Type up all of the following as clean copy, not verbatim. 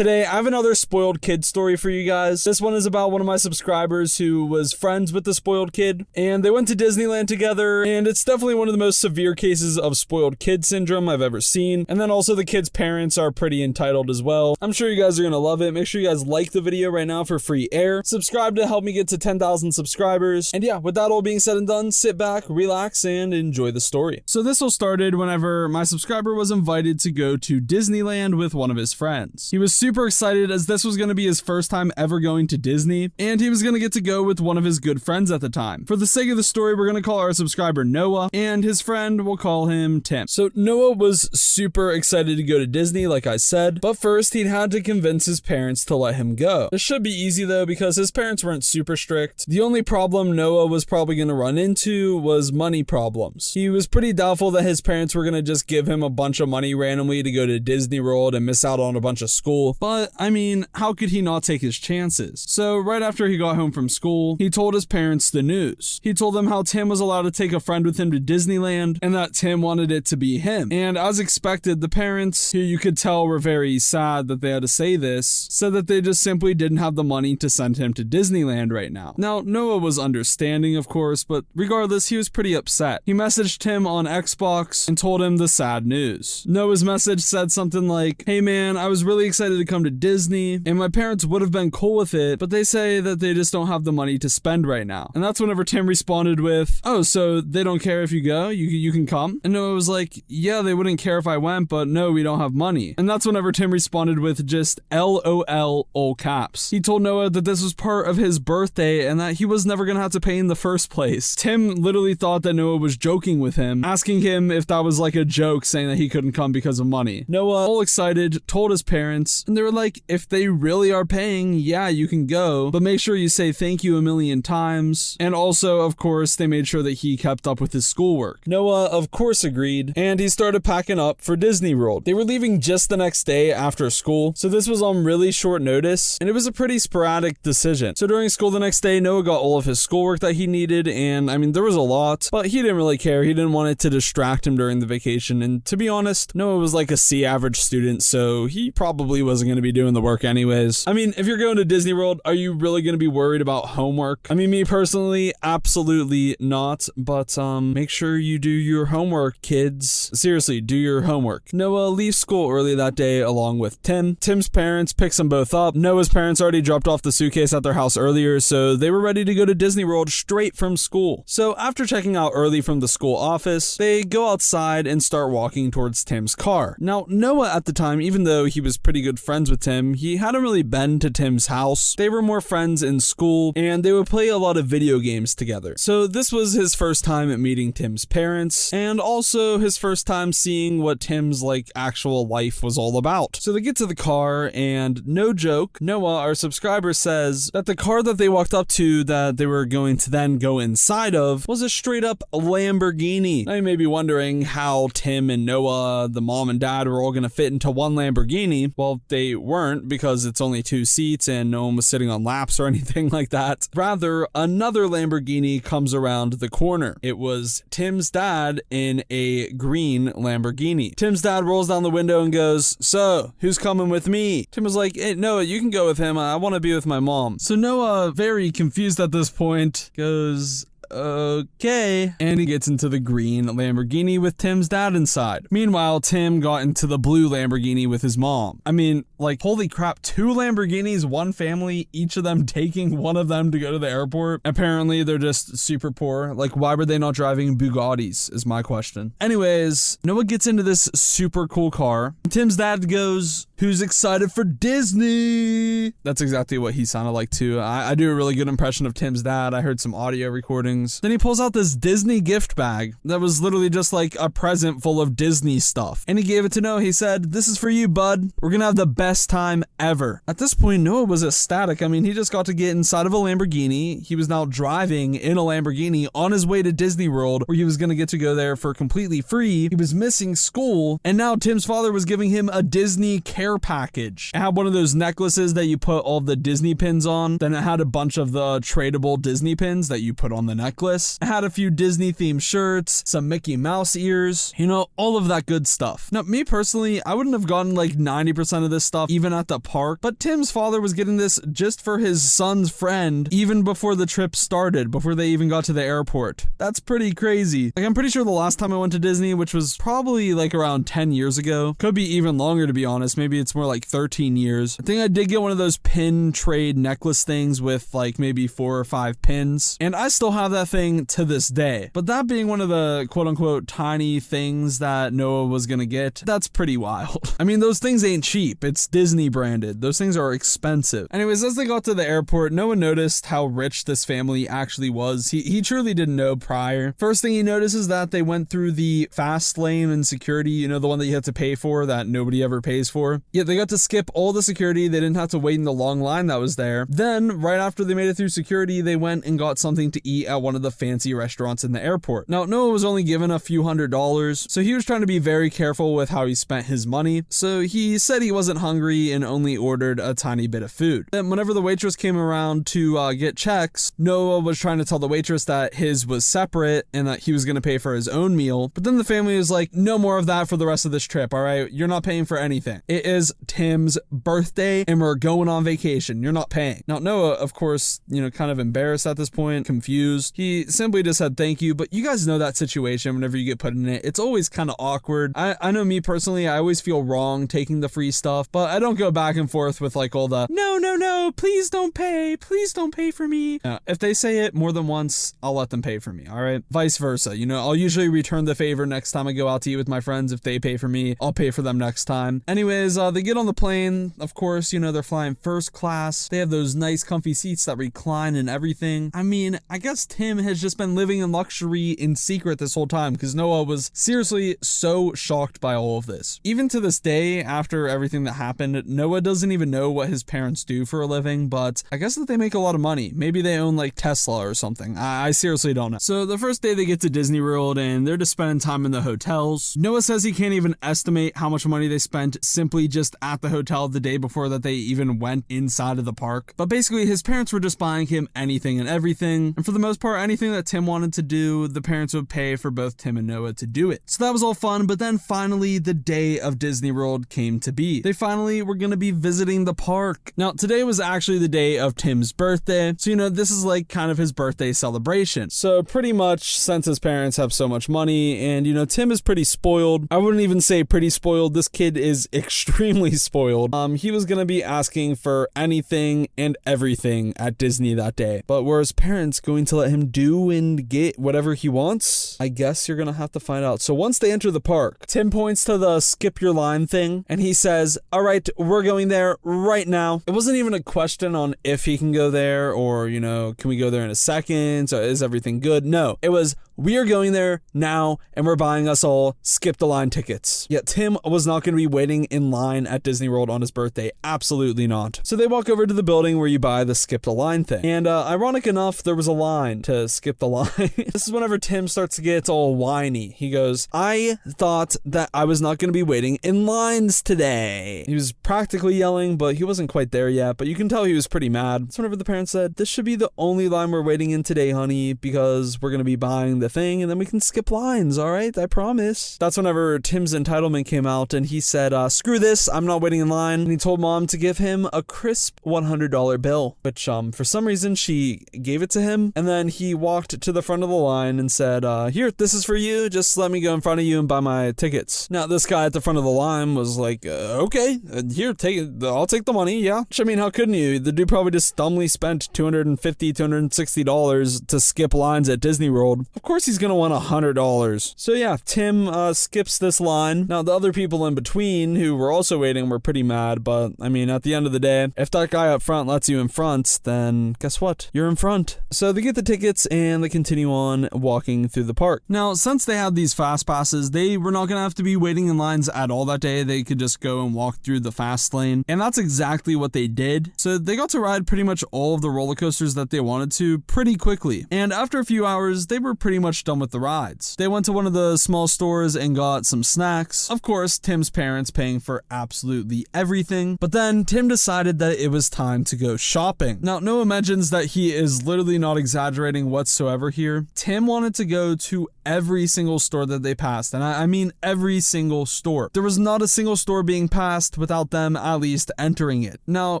Today, I have another spoiled kid story for you guys. This one is about one of my subscribers who was friends with the spoiled kid, and they went to Disneyland together, and it's definitely one of the most severe cases of spoiled kid syndrome I've ever seen. And then also the kid's parents are pretty entitled as well. I'm sure you guys are gonna love it. Make sure you guys like the video right now for free air. Subscribe to help me get to 10,000 subscribers. And yeah, with that all being said and done, sit back, relax, and enjoy the story. So this all started whenever my subscriber was invited to go to Disneyland with one of his friends. He was super excited as this was going to be his first time ever going to Disney, and he was going to get to go with one of his good friends at the time. For the sake of the story, we're going to call our subscriber Noah, and his friend, we'll call him Tim. So Noah was super excited to go to Disney, like I said, but first he'd had to convince his parents to let him go. This should be easy though, because his parents weren't super strict. The only problem Noah was probably going to run into was money problems. He was pretty doubtful that his parents were going to just give him a bunch of money randomly to go to Disney World and miss out on a bunch of school. But I mean, how could he not take his chances? So right after he got home from school, he told his parents the news. He told them how Tim was allowed to take a friend with him to Disneyland and that Tim wanted it to be him. And as expected, the parents, who you could tell were very sad that they had to say this, said that they just simply didn't have the money to send him to Disneyland right now. Now, Noah was understanding, of course, but regardless, he was pretty upset. He messaged Tim on Xbox and told him the sad news. Noah's message said something like, "Hey man, I was really excited to come to Disney, and my parents would have been cool with it, but they say that they just don't have the money to spend right now." And that's whenever Tim responded with, "Oh, so they don't care if you go? You can come?" And Noah was like, "Yeah, they wouldn't care if I went, but no, we don't have money." And that's whenever Tim responded with just LOL all caps. He told Noah that this was part of his birthday and that he was never gonna have to pay in the first place. Tim literally thought that Noah was joking with him, asking him if that was like a joke, saying that he couldn't come because of money. Noah, all excited, told his parents, and they were like, "If they really are paying, yeah, you can go, but make sure you say thank you a million times." And also, of course, they made sure that he kept up with his schoolwork. Noah, of course, agreed, and he started packing up for Disney World. They were leaving just the next day after school, so this was on really short notice, and it was a pretty sporadic decision. So during school the next day, Noah got all of his schoolwork that he needed, and I mean, there was a lot, but he didn't really care. He didn't want it to distract him during the vacation, and to be honest, Noah was like a C average student, so he probably wasn't going to be doing the work anyways. I mean, if you're going to Disney World, are you really going to be worried about homework? I mean, me personally, absolutely not, but make sure you do your homework, kids. Seriously, do your homework. Noah leaves school early that day along with Tim. Tim's parents picks them both up. Noah's parents already dropped off the suitcase at their house earlier, so they were ready to go to Disney World straight from school. So after checking out early from the school office, they go outside and start walking towards Tim's car. Now, Noah at the time, even though he was pretty good friends with Tim, he hadn't really been to Tim's house. They were more friends in school, and they would play a lot of video games together. So this was his first time at meeting Tim's parents, and also his first time seeing what Tim's actual life was all about. So they get to the car, and no joke, Noah, our subscriber, says that the car that they walked up to that they were going to then go inside of was a straight up Lamborghini. Now you may be wondering how Tim and Noah, the mom and dad, were all going to fit into one Lamborghini. Well, they weren't, because it's only 2 seats and no one was sitting on laps or anything like that. Rather, another Lamborghini comes around the corner. It was Tim's dad in a green Lamborghini. Tim's dad rolls down the window and goes, "So, who's coming with me?" Tim was like, "Hey, Noah, you can go with him. I want to be with my mom." So Noah, very confused at this point, goes, "Okay," and he gets into the green Lamborghini with Tim's dad inside. Meanwhile, Tim got into the blue Lamborghini with his mom. I mean, holy crap, 2 Lamborghinis, one family, each of them taking one of them to go to the airport. Apparently, they're just super poor. Why were they not driving Bugattis, is my question. Anyways, Noah gets into this super cool car. Tim's dad goes, "Who's excited for Disney?" That's exactly what he sounded like too. I do a really good impression of Tim's dad. I heard some audio recordings. Then he pulls out this Disney gift bag that was literally just a present full of Disney stuff. And he gave it to Noah. He said, "This is for you, bud. We're gonna have the best time ever." At this point, Noah was ecstatic. I mean, he just got to get inside of a Lamborghini. He was now driving in a Lamborghini on his way to Disney World, where he was gonna get to go there for completely free. He was missing school, and now Tim's father was giving him a Disney care package. It had one of those necklaces that you put all the Disney pins on. Then it had a bunch of the tradable Disney pins that you put on the necklace. necklace. It had a few Disney themed shirts, some Mickey Mouse ears, all of that good stuff. Now, me personally, I wouldn't have gotten like 90% of this stuff even at the park, but Tim's father was getting this just for his son's friend even before the trip started, before they even got to the airport. That's pretty crazy. Like, I'm pretty sure the last time I went to Disney, which was probably like around 10 years ago, could be even longer to be honest, maybe it's more like 13 years. I think I did get one of those pin trade necklace things with like maybe 4 or 5 pins, and I still have that thing to this day. But that being one of the quote-unquote tiny things that Noah was gonna get, that's pretty wild. I mean, those things ain't cheap. It's Disney branded. Those things are expensive. Anyways, as they got to the airport, Noah noticed how rich this family actually was. He truly didn't know prior. First thing he noticed is that they went through the fast lane and security, the one that you have to pay for that nobody ever pays for. Yet they got to skip all the security. They didn't have to wait in the long line that was there. Then, right after they made it through security, they went and got something to eat at one of the fancy restaurants in the airport. Now, Noah was only given a few $100s, so he was trying to be very careful with how he spent his money. So he said he wasn't hungry and only ordered a tiny bit of food. Then whenever the waitress came around to get checks, Noah was trying to tell the waitress that his was separate and that he was going to pay for his own meal. But then the family was like, no more of that for the rest of this trip, all right? You're not paying for anything. It is Tim's birthday and we're going on vacation. You're not paying. Now, Noah, of course, kind of embarrassed at this point, confused. He simply just said thank you, but you guys know that situation whenever you get put in it. It's always kind of awkward. I know me personally, I always feel wrong taking the free stuff, but I don't go back and forth with like all the, no, please don't pay for me. If they say it more than once, I'll let them pay for me, all right? Vice versa. I'll usually return the favor next time I go out to eat with my friends. If they pay for me, I'll pay for them next time. Anyways, they get on the plane. Of course, they're flying first class. They have those nice comfy seats that recline and everything. I mean, I guess Tim has just been living in luxury in secret this whole time because Noah was seriously so shocked by all of this. Even to this day, after everything that happened, Noah doesn't even know what his parents do for a living, but I guess that they make a lot of money. Maybe they own like Tesla or something. I seriously don't know. So the first day they get to Disney World and they're just spending time in the hotels. Noah says he can't even estimate how much money they spent simply just at the hotel the day before that they even went inside of the park. But basically his parents were just buying him anything and everything. And for the most part, anything that Tim wanted to do, the parents would pay for both Tim and Noah to do it. So that was all fun, but then finally the day of Disney World came to be. They finally were going to be visiting the park. Now, today was actually the day of Tim's birthday. So, this is like kind of his birthday celebration. So pretty much since his parents have so much money and, Tim is pretty spoiled. I wouldn't even say pretty spoiled. This kid is extremely spoiled. He was going to be asking for anything and everything at Disney that day. But were his parents going to let him do and get whatever he wants? I guess you're going to have to find out. So once they enter the park, Tim points to the skip your line thing and he says, all right, we're going there right now. It wasn't even a question on if he can go there or, can we go there in a second? So is everything good? No, it was, we are going there now and we're buying us all skip the line tickets. Yet Tim was not going to be waiting in line at Disney World on his birthday. Absolutely not. So they walk over to the building where you buy the skip the line thing. And ironic enough, there was a line to skip the line. This is whenever Tim starts to get all whiny. He goes, I thought that I was not going to be waiting in lines today. He was practically yelling, but he wasn't quite there yet. But you can tell he was pretty mad. So whenever the parents said, this should be the only line we're waiting in today, honey, because we're going to be buying the thing and then we can skip lines, all right? I promise. That's whenever Tim's entitlement came out and he said, screw this, I'm not waiting in line. And he told mom to give him a crisp $100 bill, which for some reason she gave it to him. And then he walked to the front of the line and said, here, this is for you. Just let me go in front of you and buy my tickets. Now, this guy at the front of the line was like, okay, here, take it. I'll take the money. Yeah. I mean, how couldn't you? The dude probably just dumbly spent $250, $260 to skip lines at Disney World. Of course he's going to want $100. So yeah, Tim skips this line. Now, the other people in between who were also waiting were pretty mad, but I mean, at the end of the day, if that guy up front lets you in front, then guess what? You're in front. So they get the tickets and they continue on walking through the park. Now, since they had these fast passes, they were not going to have to be waiting in lines at all that day. They could just go and walk through the fast lane. And that's exactly what they did. So they got to ride pretty much all of the roller coasters that they wanted to pretty quickly. And after a few hours, they were pretty much done with the rides. They went to one of the small stores and got some snacks. Of course, Tim's parents paying for absolutely everything. But then Tim decided that it was time to go shopping. Now, Noah mentions that he is literally not exaggerating exaggerating whatsoever here. Tim wanted to go to every single store that they passed, and I mean every single store. There was not a single store being passed without them at least entering it. Now,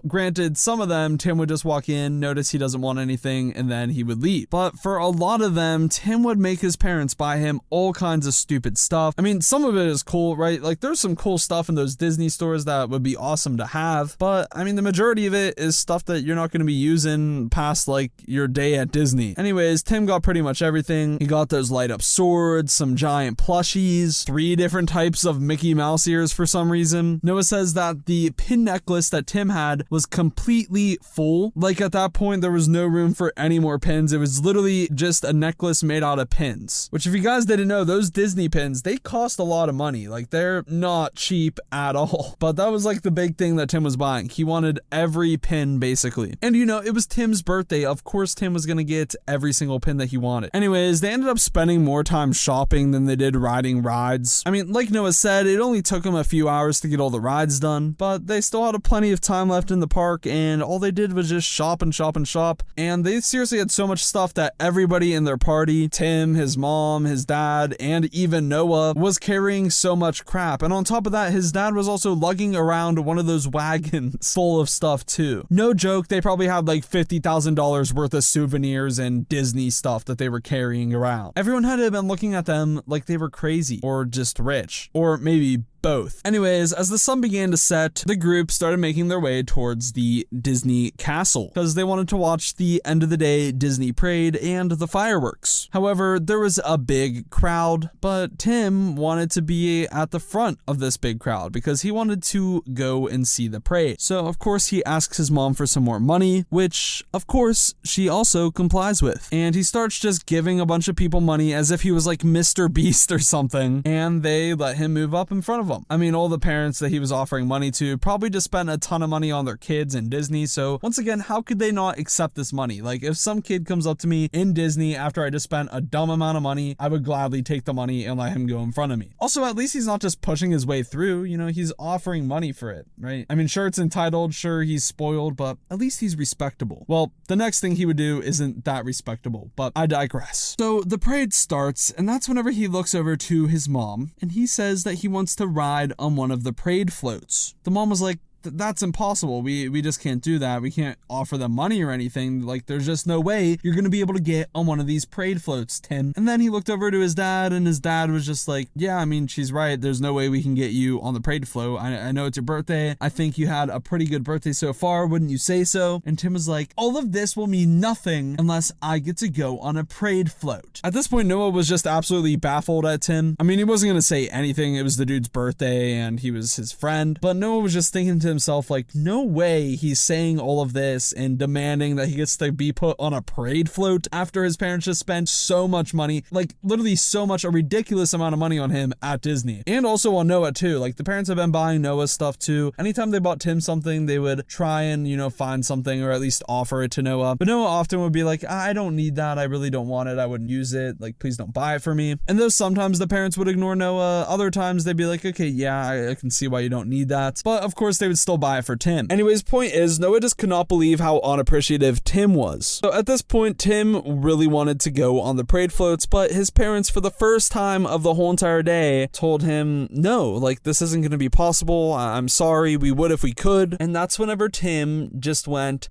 granted, some of them, Tim would just walk in, notice he doesn't want anything, and then he would leave. But for a lot of them, Tim would make his parents buy him all kinds of stupid stuff. I mean, some of it is cool, right? Like, there's some cool stuff in those Disney stores that would be awesome to have, but I mean, the majority of it is stuff that you're not going to be using past like your day at Disney. Anyways, Tim got pretty much everything. He got those light up swords, some giant plushies, 3 different types of Mickey Mouse ears for some reason. Noah says that the pin necklace that Tim had was completely full. Like, at that point, there was no room for any more pins. It was literally just a necklace made out of pins, which, if you guys didn't know, those Disney pins, they cost a lot of money. Like, they're not cheap at all. But that was like the big thing that Tim was buying. He wanted every pin, basically. And you know, it was Tim's birthday. Of course, Tim was gonna get every single pin that he wanted. Anyways, they ended up spending more time shopping than they did riding rides. I mean, like Noah said, it only took them a few hours to get all the rides done, but they still had plenty of time left in the park, and all they did was just shop and shop and shop. And they seriously had so much stuff that everybody in their party, Tim, his mom, his dad, and even Noah, was carrying so much crap. And on top of that, his dad was also lugging around one of those wagons full of stuff too. No joke, they probably had like $50,000 worth of souvenirs and Disney stuff that they were carrying around. Everyone had to have been looking at them like they were crazy or just rich, or maybe both. Anyways, as the sun began to set, the group started making their way towards the Disney castle because they wanted to watch the end of the day Disney parade and the fireworks. However, there was a big crowd, but Tim wanted to be at the front of this big crowd because he wanted to go and see the parade. So of course he asks his mom for some more money, which of course she also complies with. And he starts just giving a bunch of people money as if he was like Mr. Beast or something, and they let him move up in front of them. I mean, all the parents that he was offering money to probably just spent a ton of money on their kids in Disney. So once again, how could they not accept this money? Like, if some kid comes up to me in Disney after I just spent a dumb amount of money, I would gladly take the money and let him go in front of me. Also, at least he's not just pushing his way through, you know, he's offering money for it, right? I mean, sure, it's entitled, sure, he's spoiled, but at least he's respectable. Well, the next thing he would do isn't that respectable, but I digress. So the parade starts, and that's whenever he looks over to his mom, and he says that he wants to ride on one of the parade floats. The mom was like, that's impossible. We just can't do that. We can't offer them money or anything. Like, there's just no way you're going to be able to get on one of these parade floats, Tim. And then he looked over to his dad, and his dad was just like, yeah, I mean, she's right. There's no way we can get you on the parade float. I know it's your birthday. I think you had a pretty good birthday so far. Wouldn't you say so? And Tim was like, all of this will mean nothing unless I get to go on a parade float. At this point, Noah was just absolutely baffled at Tim. I mean, he wasn't going to say anything. It was the dude's birthday, and he was his friend. But Noah was just thinking to himself, like, no way he's saying all of this and demanding that he gets to be put on a parade float after his parents just spent so much money, like literally so much, a ridiculous amount of money on him at Disney, and also on Noah too. Like, the parents have been buying Noah stuff too. Anytime they bought Tim something, they would try and, you know, find something or at least offer it to Noah, but Noah often would be like, I don't need that, I really don't want it, I wouldn't use it, like, please don't buy it for me. And though sometimes the parents would ignore Noah, other times they'd be like, okay, yeah, I can see why you don't need that, but of course they would still buy it for Tim. Anyways, point is, Noah just could not believe how unappreciative Tim was. So at this point, Tim really wanted to go on the parade floats, but his parents, for the first time of the whole entire day, told him, no, like, this isn't going to be possible. I'm sorry, we would if we could. And that's whenever Tim just went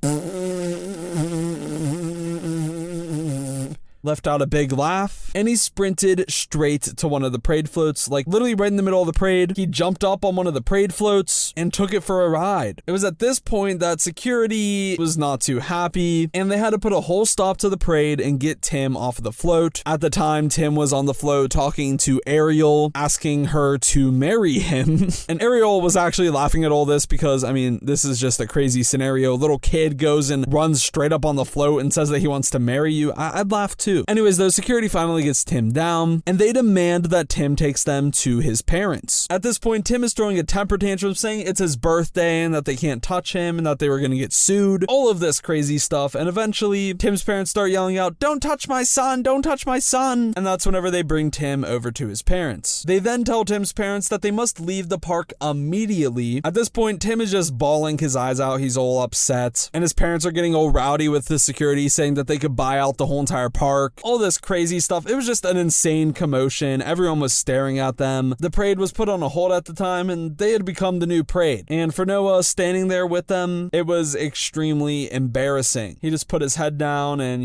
left out a big laugh, and he sprinted straight to one of the parade floats, like literally right in the middle of the parade. He jumped up on one of the parade floats and took it for a ride. It was at this point that security was not too happy, and they had to put a whole stop to the parade and get Tim off of the float. At the time, Tim was on the float talking to Ariel, asking her to marry him. And Ariel was actually laughing at all this because, I mean, this is just a crazy scenario. A little kid goes and runs straight up on the float and says that he wants to marry you. I'd laugh too. too. Anyways, though, security finally gets Tim down, and they demand that Tim takes them to his parents. At this point, Tim is throwing a temper tantrum saying it's his birthday and that they can't touch him and that they were going to get sued. All of this crazy stuff, and eventually Tim's parents start yelling out, "Don't touch my son, don't touch my son," and that's whenever they bring Tim over to his parents. They then tell Tim's parents that they must leave the park immediately. At this point, Tim is just bawling his eyes out, he's all upset, and his parents are getting all rowdy with the security saying that they could buy out the whole entire park. All this crazy stuff. It was just an insane commotion. Everyone was staring at them. The parade was put on a hold at the time, and they had become the new parade. And for Noah standing there with them, it was extremely embarrassing. He just put his head down and,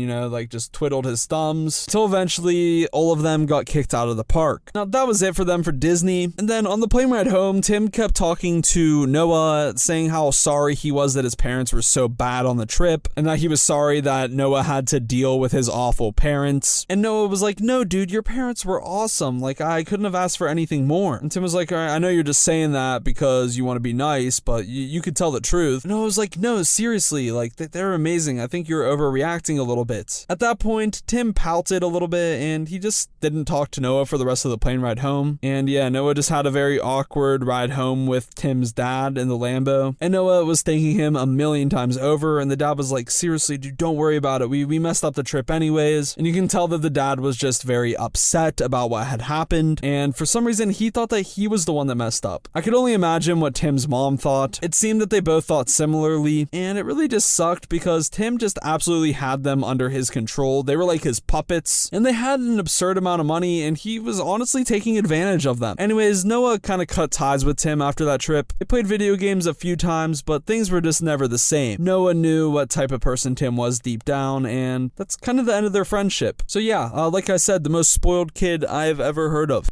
just twiddled his thumbs until eventually all of them got kicked out of the park. Now, that was it for them for Disney. And then on the plane ride home, Tim kept talking to Noah, saying how sorry he was that his parents were so bad on the trip, and that he was sorry that Noah had to deal with his awful parents. And Noah was like, "No, dude, your parents were awesome. Like, I couldn't have asked for anything more." And Tim was like, "All right, I know you're just saying that because you want to be nice, but you could tell the truth." And Noah was like, "No, seriously, like, they're amazing. I think you're overreacting a little bit." At that point, Tim pouted a little bit, and he just didn't talk to Noah for the rest of the plane ride home. And yeah, Noah just had a very awkward ride home with Tim's dad in the Lambo. And Noah was thanking him a million times over, and the dad was like, "Seriously, dude, don't worry about it. We messed up the trip anyways." And you can tell that the dad was just very upset about what had happened, and for some reason he thought that he was the one that messed up. I could only imagine what Tim's mom thought. It seemed that they both thought similarly, and it really just sucked because Tim just absolutely had them under his control. They were like his puppets, and they had an absurd amount of money, and he was honestly taking advantage of them. Anyways, Noah kind of cut ties with Tim after that trip. They played video games a few times, but things were just never the same. Noah knew what type of person Tim was deep down, and that's kind of the end of their friendship. So yeah, like I said, the most spoiled kid I've ever heard of.